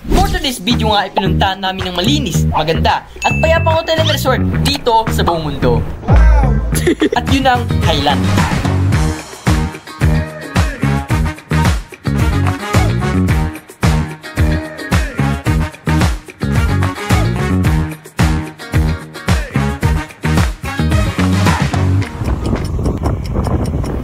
For today's video nga ay pinuntahan namin ng malinis, maganda at payapang hotel and resort dito sa buong mundo. At yun ang Highland.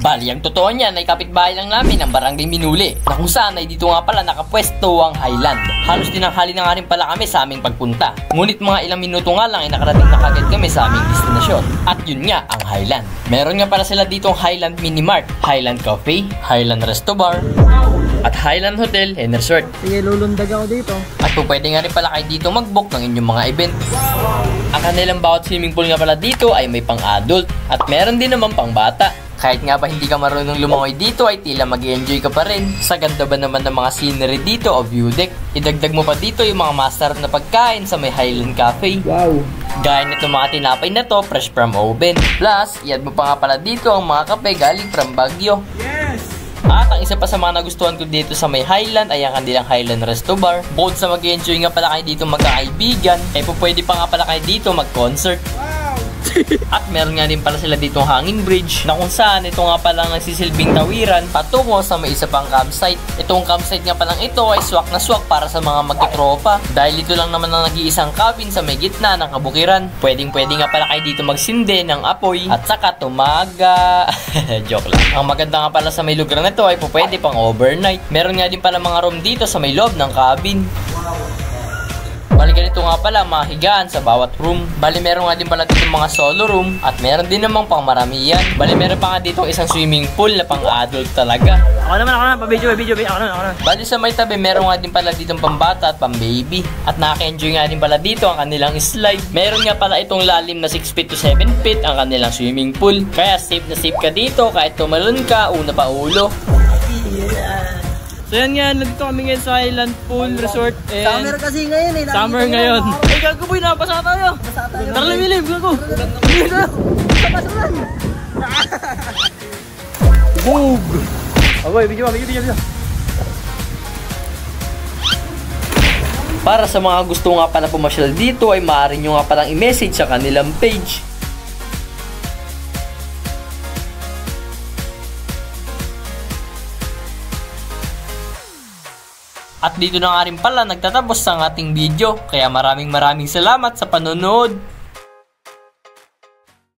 Bali, ang totoo niyan ay kapitbahay lang namin ang Barangay Minuli, na kung saan ay dito nga pala nakapwesto ang Highland. Halos tinanghali na nga rin pala kami sa aming pagpunta. Ngunit mga ilang minuto nga lang ay nakarating na kagad kami sa aming destinasyon. At yun nga ang Highland. Meron nga pala sila ditong Highland Mini Mart, Highland Cafe, Highland Resto Bar, at Highland Hotel and Resort. Sige, lulundag ako dito. At kung pwede nga rin pala kayo dito mag-book ng inyong mga event. Ang kanilang bawat swimming pool nga pala dito ay may pang-adult at meron din naman pang-bata. Kahit nga ba hindi ka marunong lumangoy dito ay tila mag-enjoy ka pa rin. Sa ganda ba naman ng mga scenery dito o view deck. Idagdag mo pa dito yung mga masarap na pagkain sa may Highland Cafe. Wow! Gaya nito mga tinapay na to, fresh from oven. Plus, i-add mo pa nga pala dito ang mga kape galing from Baguio. Yes! At ang isa pa sa mga nagustuhan ko dito sa may Highland ay ang kanilang Highland Resto Bar. Bukod sa mag-enjoy nga pala kayo dito magkakaibigan, eh pwede pa nga pala kayo dito mag-concert. At meron nga din pala sila ditong hanging bridge na kung saan ito nga palang nagsisilbing tawiran patungo sa may isa pang campsite. Itong campsite nga palang ito ay swak na swak para sa mga magtutropa dahil ito lang naman ang nag-iisang cabin sa may gitna ng kabukiran. Pwede nga pala kayo dito magsindi ng apoy at saka tumaga. Joke lang. Ang maganda nga pala sa may lugar na ito ay pwede pang overnight. Meron nga din pala mga room dito sa may loob ng cabin. Bali ganito nga pala mga higaan sa bawat room. Bali meron nga din pala dito mga solo room at meron din namang pang maramihan. Bali meron pa nga dito isang swimming pool na pang adult talaga. Ako naman, pa-video, ako naman. Bali sa may tabi meron nga din pala dito pang bata at pang baby. At nakaka-enjoy nga din pala dito ang kanilang slide. Meron nga pala itong lalim na 6 feet to 7 feet ang kanilang swimming pool. Kaya safe na safe ka dito kahit tumalon ka, una pa ulo. So yan nga, nandito kami ngayon sa Highland Pool Resort. Summer kasi ngayon eh. Summer ngayon. Ay, gago boy, napasa tayo. Tara limilib, gago. Boog! Aboy, video. Para sa mga gusto nga pala pumasyal dito ay maaari nyo nga palang i-message sa kanilang page. At dito na nga rin pala nagtatapos ang ating video. Kaya maraming salamat sa panonood.